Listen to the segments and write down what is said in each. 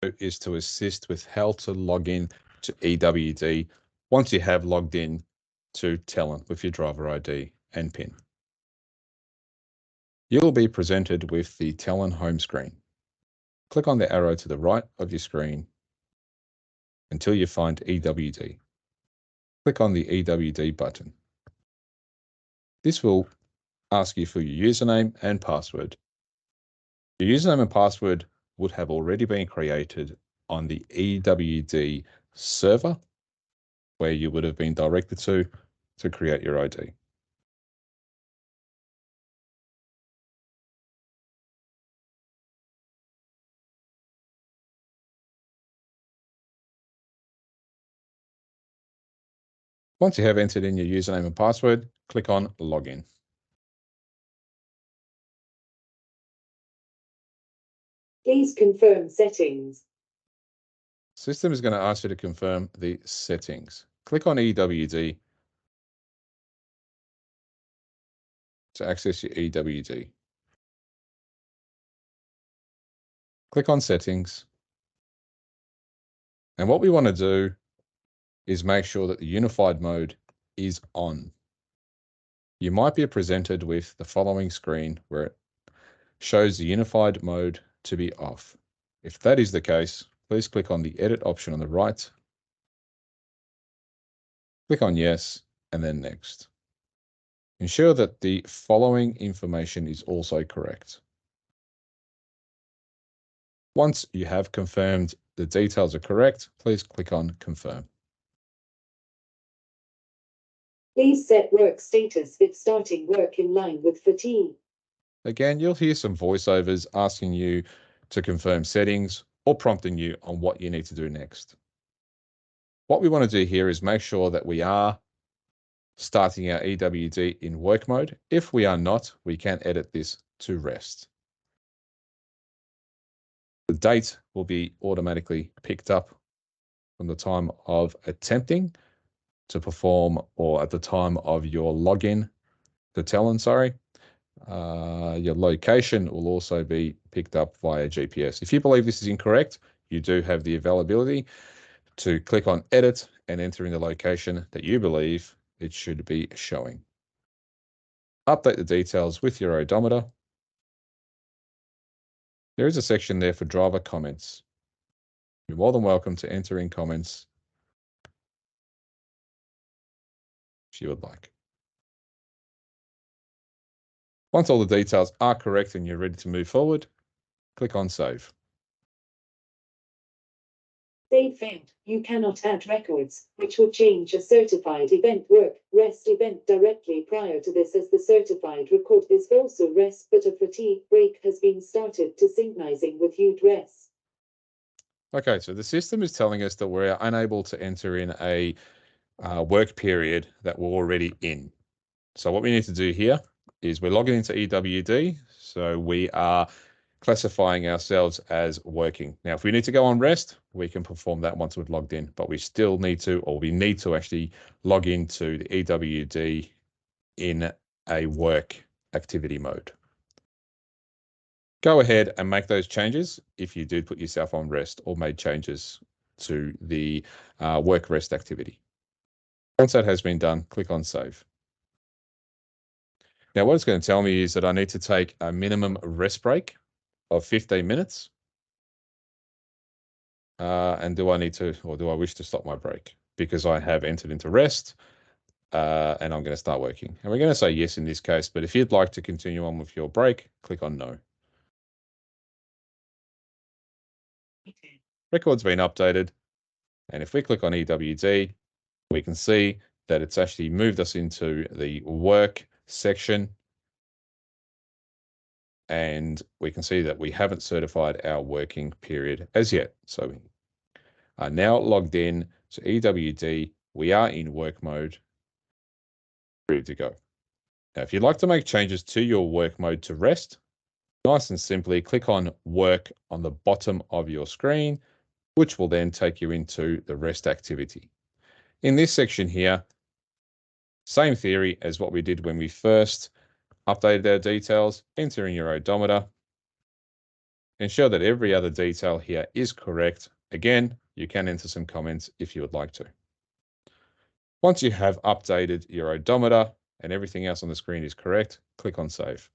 is to assist with how to log in to EWD once you have logged in to Talent with your driver ID and PIN. You'll be presented with the Talent home screen. Click on the arrow to the right of your screen until you find EWD. Click on the EWD button. This will ask you for your username and password. Your username and password would have already been created on the EWD server where you would have been directed to create your ID. Once you have entered in your username and password, click on Login. Please confirm settings. System is going to ask you to confirm the settings. Click on EWD to access your EWD. Click on Settings. And what we want to do is make sure that the unified mode is on. You might be presented with the following screen where it shows the unified mode to be off. If that is the case, please click on the Edit option on the right. Click on Yes, and then Next. Ensure that the following information is also correct. Once you have confirmed the details are correct, please click on Confirm. Please set work status if starting work in line with fatigue. Again, you'll hear some voiceovers asking you to confirm settings or prompting you on what you need to do next. What we want to do here is make sure that we are starting our EWD in work mode. If we are not, we can edit this to rest. The date will be automatically picked up from the time of attempting to perform or at the time of your login to Talent, your location will also be picked up via GPS. If you believe this is incorrect, you do have the availability to click on Edit and enter in the location that you believe it should be showing. Update the details with your odometer. There is a section there for driver comments. You're more than welcome to enter in comments if you would like. Once all the details are correct and you're ready to move forward, click on Save. Save failed. You cannot add records, which would change a certified event work rest event directly prior to this, as the certified record is also rest, but a fatigue break has been started to synchronizing with UDRES. Okay, so the system is telling us that we're unable to enter in a work period that we're already in. So what we need to do here is we're logging into EWD, so we are classifying ourselves as working. Now, if we need to go on rest, we can perform that once we've logged in, but we still need to, or we need to actually log into the EWD in a work activity mode. Go ahead and make those changes if you did put yourself on rest or made changes to the work rest activity. Once that has been done, click on Save. Now, what it's going to tell me is that I need to take a minimum rest break of 15 minutes. And do I need to, or do I wish to stop my break? Because I have entered into rest and I'm going to start working. And we're going to say yes in this case, but if you'd like to continue on with your break, click on No. Record's been updated. And if we click on EWD, we can see that it's actually moved us into the work section. And we can see that we haven't certified our working period as yet. So we are now logged in to EWD. We are in work mode, ready to go. Now, if you'd like to make changes to your work mode to rest, nice and simply click on Work on the bottom of your screen, which will then take you into the rest activity. In this section here, same theory as what we did when we first updated our details. Enter in your odometer, Ensure that every other detail here is correct. Again, you can enter some comments if you would like to. Once you have updated your odometer and everything else on the screen is correct, click on Save.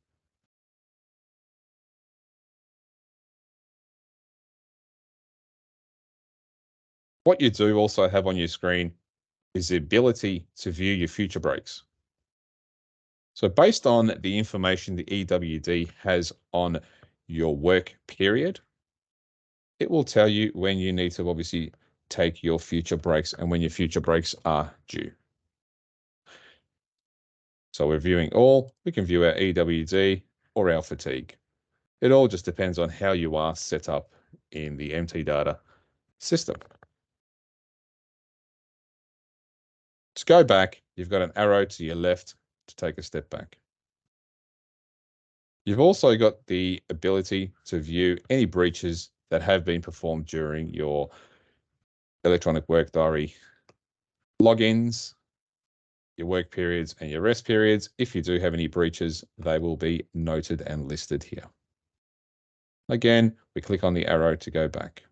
What you do also have on your screen is the ability to view your future breaks. So based on the information the EWD has on your work period, it will tell you when you need to obviously take your future breaks and when your future breaks are due. So we're viewing all. We can view our EWD or our fatigue. It all just depends on how you are set up in the MTData system. To go back, you've got an arrow to your left to take a step back. You've also got the ability to view any breaches that have been performed during your electronic work diary logins, your work periods and your rest periods. If you do have any breaches, they will be noted and listed here. Again, we click on the arrow to go back.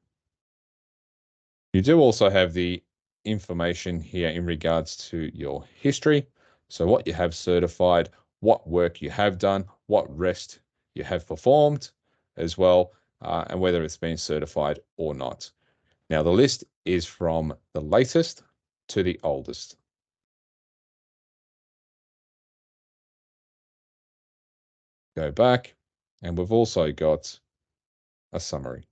You do also have the information here in regards to your history. So what you have certified, what work you have done, what rest you have performed as well, and whether it's been certified or not. Now, the list is from the latest to the oldest. Go back, and we've also got a summary.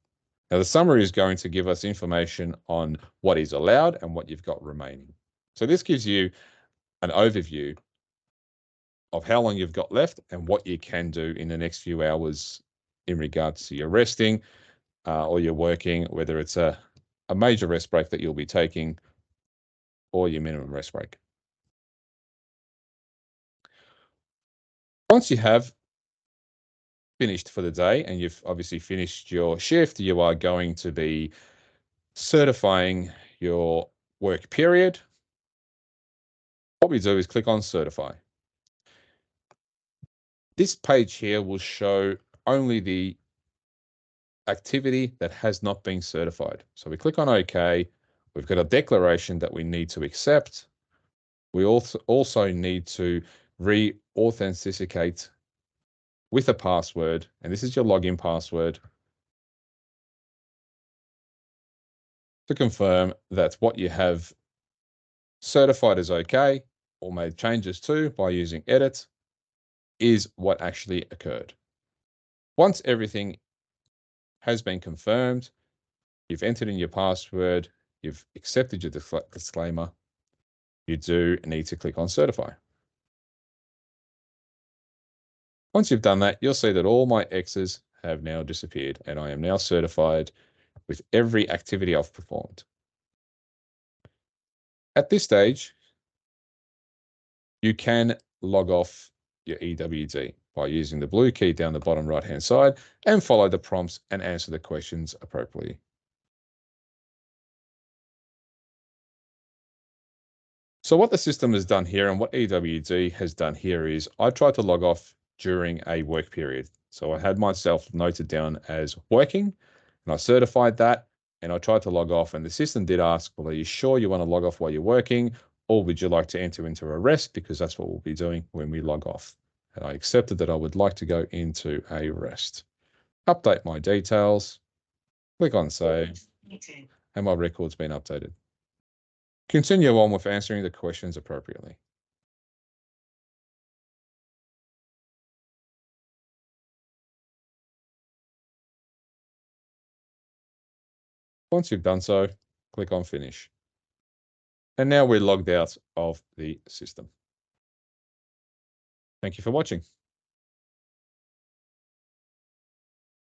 Now, the summary is going to give us information on what is allowed and what you've got remaining. So this gives you an overview of how long you've got left and what you can do in the next few hours in regards to your resting or your working, whether it's a major rest break that you'll be taking or your minimum rest break. Once you have finished for the day and you've obviously finished your shift, you are going to be certifying your work period. What we do is click on Certify. This page here will show only the activity that has not been certified. So we click on OK. We've got a declaration that we need to accept. We also need to re-authenticate with a password, and this is your login password, to confirm that what you have certified is okay or made changes to by using edit is what actually occurred. Once everything has been confirmed, you've entered in your password, you've accepted your disclaimer, you do need to click on Certify. Once you've done that, you'll see that all my X's have now disappeared and I am now certified with every activity I've performed. At this stage, you can log off your EWD by using the blue key down the bottom right-hand side and follow the prompts and answer the questions appropriately. So what the system has done here and what EWD has done here is I tried to log off during a work period. So I had myself noted down as working and I certified that and I tried to log off and the system did ask, well, are you sure you want to log off while you're working or would you like to enter into a rest because that's what we'll be doing when we log off. And I accepted that I would like to go into a rest. Update my details, click on save, and my record's been updated. Continue on with answering the questions appropriately. Once you've done so, click on Finish. And now we're logged out of the system. Thank you for watching.